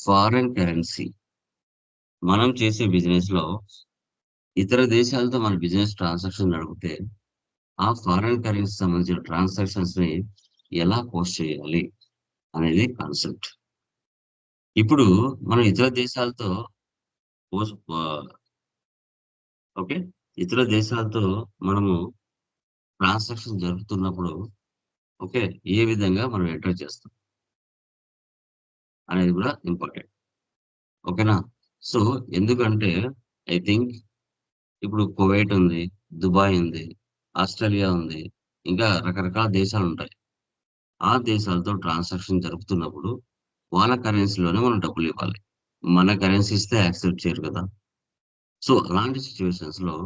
Foreign currency మనం చేసే business లో ఇతర దేశాలతో మన బిజినెస్ ట్రాన్సాక్షన్ నడిపితే ఆ ఫారెన్ కరెన్సీ సంబంధించిన ట్రాన్సాక్షన్స్ ని ఎలా పోస్ట్ చేయాలి అనేది కాన్సెప్ట్. ఇప్పుడు మనం ఇతర దేశాలతో పోస్ట్ ఓకే ఇతర దేశాలతో మనము ట్రాన్సాక్షన్ జరుపుతున్నప్పుడు ఓకే ఏ విధంగా మనం ఎంటర్ చేస్తాం అనేది కూడా ఇంపార్టెంట్. ఓకేనా? సో ఎందుకంటే ఐ థింక్ ఇప్పుడు కువైట్ ఉంది, దుబాయ్ ఉంది, ఆస్ట్రేలియా ఉంది, ఇంకా రకరకాల దేశాలు ఉంటాయి. ఆ దేశాలతో ట్రాన్సాక్షన్ జరుపుతున్నప్పుడు వాళ్ళ కరెన్సీలోనే మనం డబ్బులు ఇవ్వాలి. మన కరెన్సీ ఇస్తే యాక్సెప్ట్ చేయరు కదా! సో అలాంటి సిట్యుయేషన్స్ లో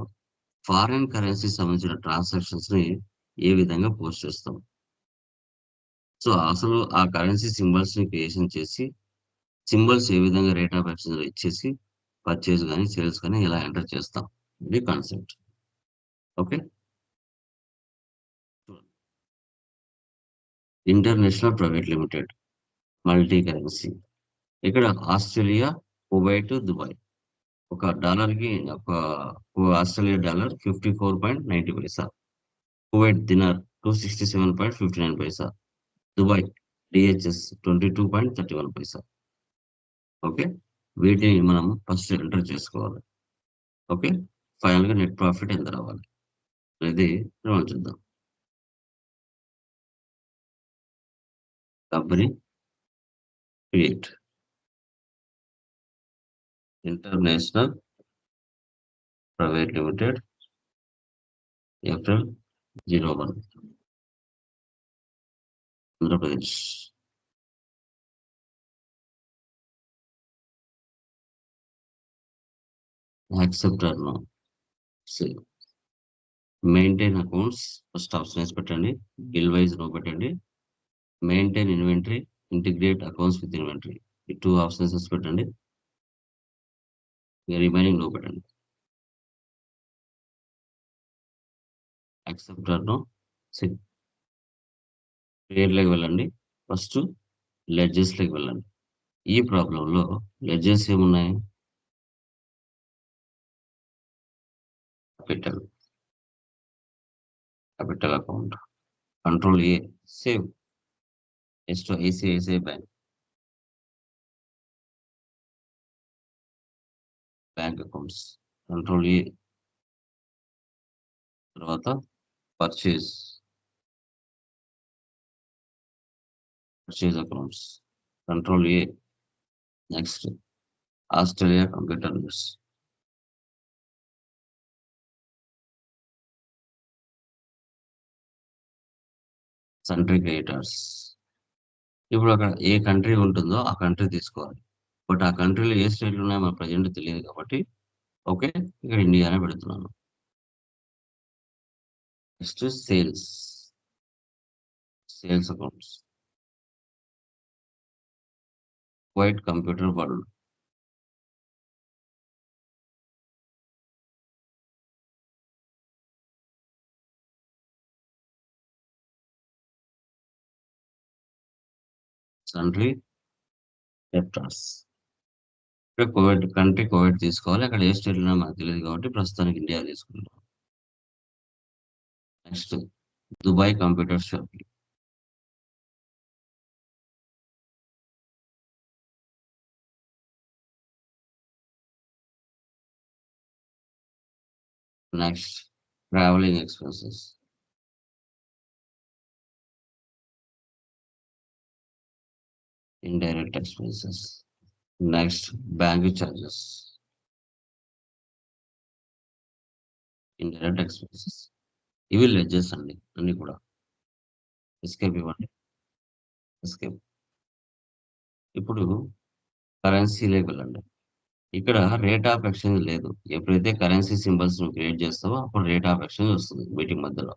ఫారిన్ కరెన్సీ సంబంధించిన ట్రాన్సాక్షన్స్ ని ఏ విధంగా పోస్ట్ చేస్తాం? సో అసలు ఆ కరెన్సీ సింబల్స్ ని క్రియేషన్ చేసి సింబల్స్ ఏ విధంగా రేట్ ఆఫ్ ఎక్స్చేంజ్ ఇచ్చేసి పర్చేస్ గాని, సేల్స్ గాని ఎలా ఎంటర్ చేస్తాం? ఇది concept. Okay. International private limited multi currency. ఇక్కడ ఆస్ట్రేలియా, కువైట్, దుబాయ్. ఒక డాలర్‌కి ఒక ఆస్ట్రేలియా డాలర్ 54.90 పైసా. కువైట్ దినార్ 267.59 పైసా. దుబాయ్ డీహెచ్ఎస్ 22.31 పైసా. ఓకే. వీటిని మనం ఫస్ట్ ఎంటర్ చేసుకోవాలి. ఓకే. ఫైనల్‌గా నెట్ ప్రాఫిట్ ఎంత రావాలి అనేది మనం చూద్దాం. Company create international private limited April 01 Andhra Pradesh. Accept or no. Save. Maintain accounts first option వేసి పెట్టండి. బిల్ వైజ్ నో పెట్టండి. Maintain inventory, integrate accounts with inventory. ఈ 2 ఆప్షన్స్ వేసి పెట్టండి. రిమైనింగ్ నో పెట్టండి. Accept or no. క్రియేట్ లోకి వెళ్ళండి. ఫస్ట్ లెడ్జెస్ లోకి వెళ్ళండి. ఈ ప్రాబ్లంలో లెడ్జెస్ ఏమున్నాయి? Capital, capital account. Control A, save. Next ICICI bank, bank accounts. Control A. తర్వాత purchase, purchase accounts. Control A. Next Australia computer news. Country creators. ఇప్పుడు అక్కడ ఏ కంట్రీ ఉంటుందో ఆ కంట్రీ తీసుకోవాలి. బట్ ఆ కంట్రీలో ఏ స్టేట్లు ఉన్నాయో మనకు ప్రజెంట్ తెలియదు కాబట్టి ఓకే ఇక్కడ ఇండియానే పెడుతున్నాను. Next sales, sales accounts. White computer world. Country debtors. ఇక్కడ కోవిడ్ కంట్రీ కోవిడ్ తీసుకోవాలి. అక్కడ ఏ స్టేట్ ఉన్నాయో మనకు తెలియదు కాబట్టి ప్రస్తుతానికి ఇండియా తీసుకుంటాం. Next Dubai computer shop. Next travelling expenses. Indirect expenses. Next bank charges, indirect expenses. ఇవి లెడ్జెస్ అండి అన్ని కూడా. ఎస్కేప్ ఇవ్వండి. ఎస్కేప్. ఇప్పుడు కరెన్సీలోకి వెళ్ళండి. ఇక్కడ రేట్ ఆఫ్ ఎక్స్చేంజ్ లేదు. ఎప్పుడైతే కరెన్సీ సింబల్స్ నువ్వు క్రియేట్ చేస్తావో అప్పుడు రేట్ ఆఫ్ ఎక్స్చేంజ్ వస్తుంది మీటింగ్ మధ్యలో.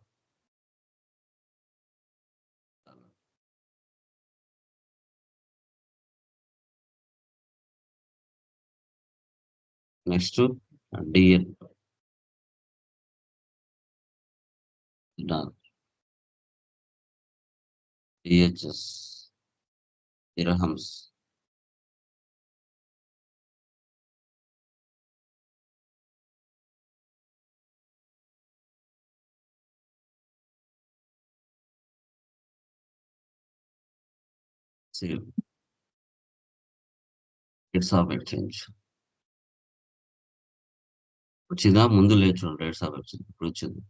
Next DN, DHS, dirhams, same. Rates of exchange వచ్చిందా? ముందు లేదు చూడండి, రేట్స్ ఆఫ్ ఎక్స్చేంజ్ ఇప్పుడు వచ్చింది.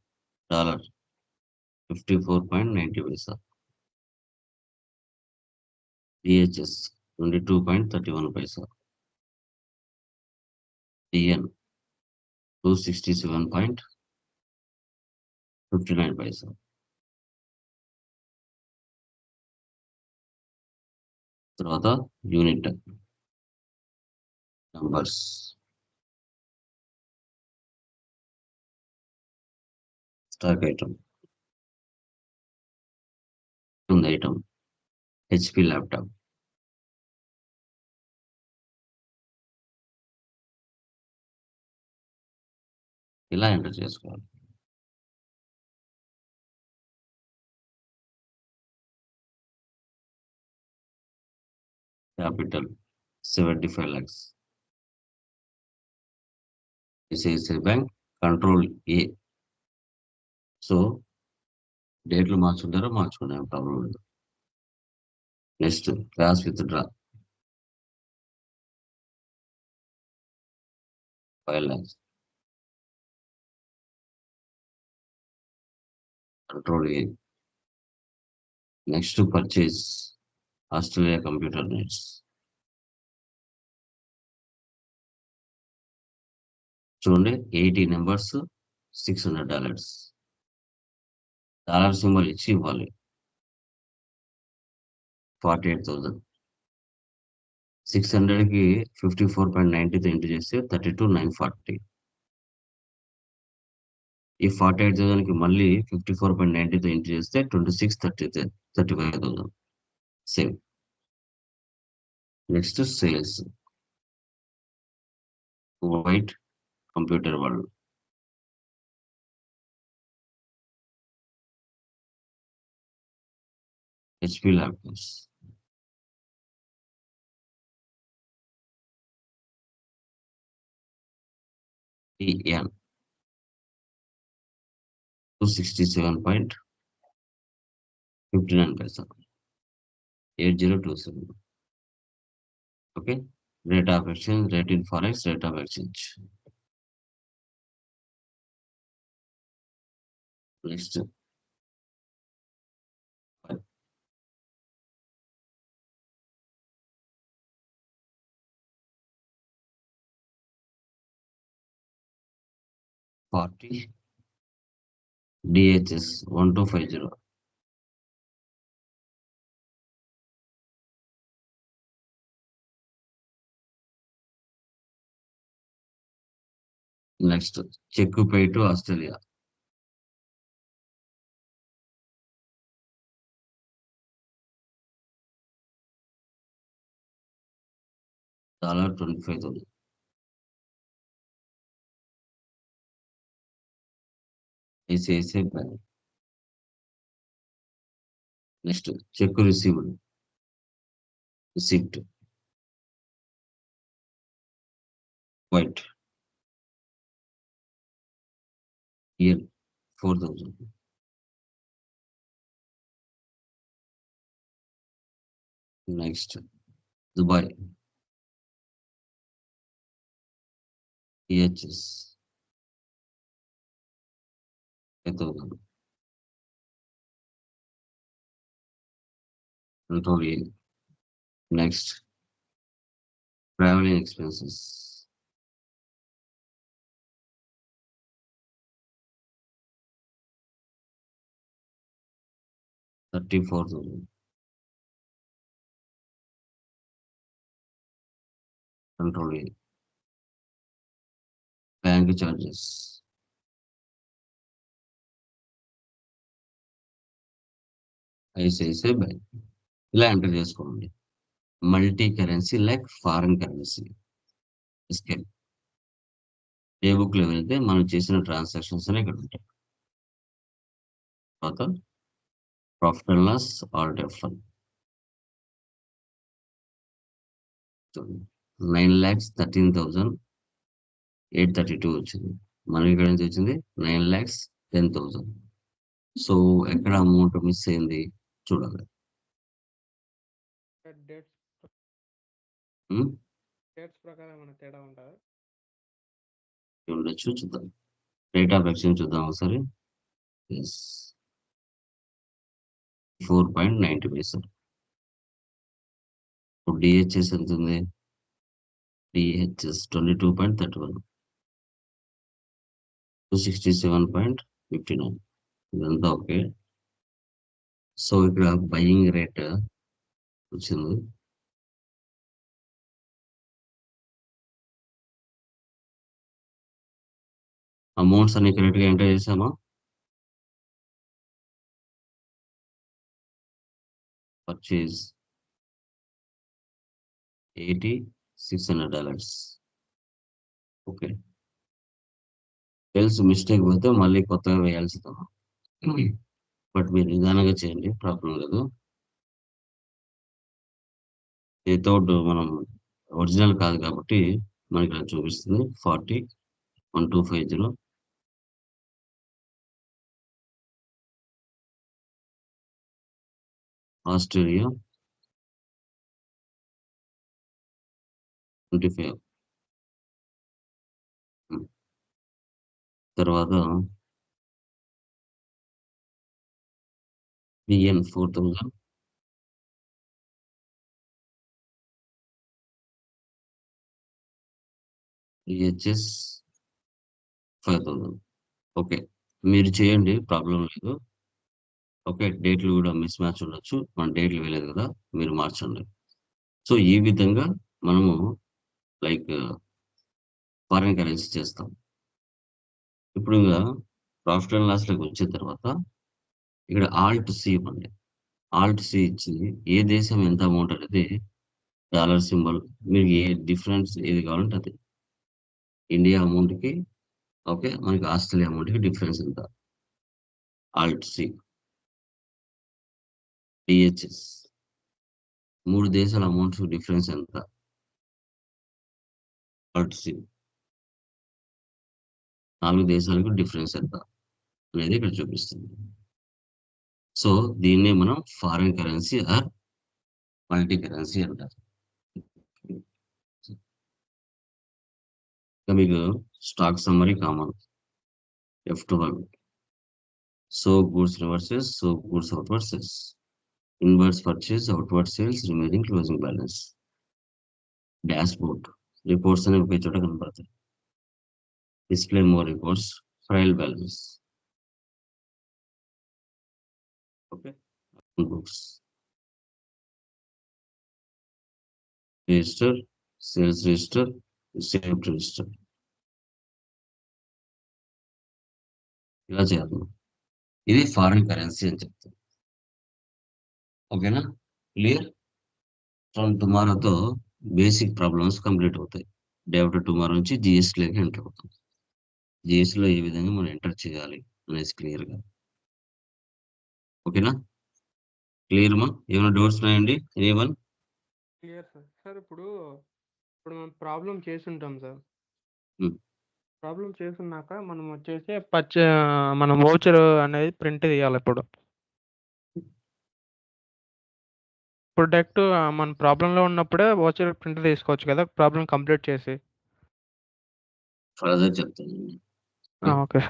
Dollar 54.90 paisa. DHS 22.31 paisa. DN 267.59 paisa. తర్వాత యూనిట్ నంబర్స్. స్టాక్ ఐటమ్ ఉంది. Item HP laptop. ఇలా ఎంటర్ చేసుకోవాలి. Capital 75 lakhs. ICICI bank. Control A. So డేట్లు మార్చుకుంటారో మార్చుకునే ప్రాబ్లం లేదు. Next class withdraw 5 lakhs. Control A. Next purchase Australia computer nets. చూడండి 80 numbers, $600. Dollar symbol ఇచ్చి ఇవ్వాలి. 48,000. 600కి 54.90తో ఇంటూ చేస్తే 32,940. ఈ 48,000కి మళ్ళీ 54.90తో ఇంటూ చేస్తే 35,000. Same. Next sales. White computer world. HP laptops. TN 267.59 paisa. 8027. Okay. Rate of exchange, rate in forex, rate of exchange. Next 40 DHS 1250. Next cheque pay to Australia. $25,000. ICICI bank. Next cheque received. Receipt white year 4,000. Next Dubai EHS 5,000. Control A. Next travelling expenses. $34,000. Control A. Bank charges. ICICI bank. ఇలా enter చేసుకోండి. Multi currency like foreign currency. Escape. ఏ book లో వెళ్తే మనం చేసిన transactions అని ఇక్కడ ఉంటాయి. తర్వాత profit and loss or differ. 9,13,832 వచ్చింది. మనకి ఇక్కడ నుంచి వచ్చింది 9,10,000. సో ఎక్కడ అమౌంట్ మిస్ అయింది చూడాలి. స్టేట్స్ ప్రకారం ఏమైనా తేడా ఉంటుందా? ఉండొచ్చు, చూద్దాం. రేట్ ఆఫ్ ఎక్స్చేంజ్ చూద్దాం ఒకసారి. ఎస్, 4.90 పైసలు. ఇప్పుడు డిహెచ్ఎస్ ఎంత ఉంది? డిహెచ్ఎస్ 22.31, 267.59. ఇదంతా ఓకే. సో ఇక్కడ బయింగ్ రేట్ వచ్చింది. అమౌంట్స్ అన్ని కరెక్ట్గా ఎంటర్ చేసామా? పర్చేజ్ $80,600. ఓకే, తెలుసు మిస్టేక్ పోతే మళ్ళీ కొత్తగా వేయాల్సిందా. బట్ మీరు నిదానంగా చేయండి, ప్రాబ్లం లేదు. వితౌట్ మనం ఒరిజినల్ కాదు కాబట్టి మనకి ఇక్కడ చూపిస్తుంది 40,1250. ఆస్ట్రేలియా 25. తర్వాత బిఎన్ 4,000. డిహెచ్ఎస్ 5,000. ఓకే, మీరు చేయండి, ప్రాబ్లం లేదు. ఓకే, డేట్లు కూడా మిస్ మ్యాచ్ ఉండొచ్చు, మన డేట్లు వేయలేదు కదా, మీరు మార్చండి. సో ఈ విధంగా మనము లైక్ ఫారిన్ కరెన్సీ చేస్తాం. ఇప్పుడు ఇంకా ప్రాఫిట్ అండ్ లాస్లోకి వచ్చిన తర్వాత ఇక్కడ ఆల్ట్ సి ఇవ్వండి. ఆల్ట్ సి ఇచ్చి ఏ దేశం ఎంత అమౌంట్ అనేది డాలర్ సింబల్, మీకు ఏ డిఫరెన్స్ ఏది కావాలంటే అది. ఇండియా అమౌంట్కి, ఓకే, మనకి ఆస్ట్రేలియా అమౌంట్కి డిఫరెన్స్ ఎంత? ఆల్ట్ సి, డిహెచ్ఎస్, 3 దేశాల అమౌంట్స్ డిఫరెన్స్ ఎంత? ఆల్ట్ సి, 4 దేశాలకు డిఫరెన్స్ ఎంత అనేది ఇక్కడ చూపిస్తుంది. సో దీన్నే మనం foreign currency or multi currency అంటారు. ఇంకా మీకు stock summary common, F12. So goods reverses, so goods outward sales, inwards purchase, outward sales, remaining closing balance. Dashboard reports అనేవి ఒకే చోట కనపడతాయి. Display more reports, trial balance. Okay, books, register, sales register, receipt register. ఇలా చేయాలి. ఇది foreign currency అని చెప్తాం. ఓకేనా, క్లియర్? ఫ్రమ్ టుమారోతో బేసిక్ ప్రాబ్లమ్స్ కంప్లీట్ అవుతాయి. డే ఆఫ్టర్ టుమారో నుంచి జిఎస్టీలోకి ఎంటర్ అవుతాం. జిఎస్టీలో ఏ విధంగా మనం ఎంటర్ చేయాలి అనేసి క్లియర్గా. ఓకేనా, క్లియర్ మా? ఏమైనా డౌట్స్ ఉన్నాయండి ఏవన్? Clear sir. సార్ ఇప్పుడు మనం ప్రాబ్లం చేసుంటాం సార్. ప్రాబ్లం చేసున్నాక మనం వచ్చేసి మనం వౌచర్ అనేది ప్రింట్ తీయాలి. ఇప్పుడు డైరెక్ట్ మన ప్రాబ్లంలో ఉన్నప్పుడే వౌచర్ ప్రింట్ తీసుకోవచ్చు కదా, ప్రాబ్లం కంప్లీట్ చేసి. ఫర్దర్ చెప్తానండి. ఓకే.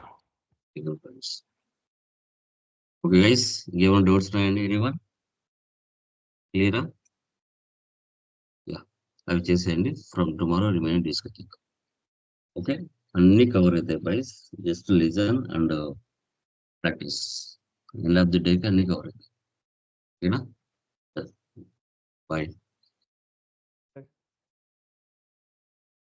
ఓకే గైస్, ఏమైనా డౌట్స్ ఉన్నాయండి ఎనీవన్? క్లియరా? యా, అవి చేసేయండి. From tomorrow remaining discuss. Okay, అన్ని కవర్ అవుతాయి బైస్, just listen and practice. End of the డేకి అన్ని కవర్ అవుతాయి. ఓకేనా, బాయ్.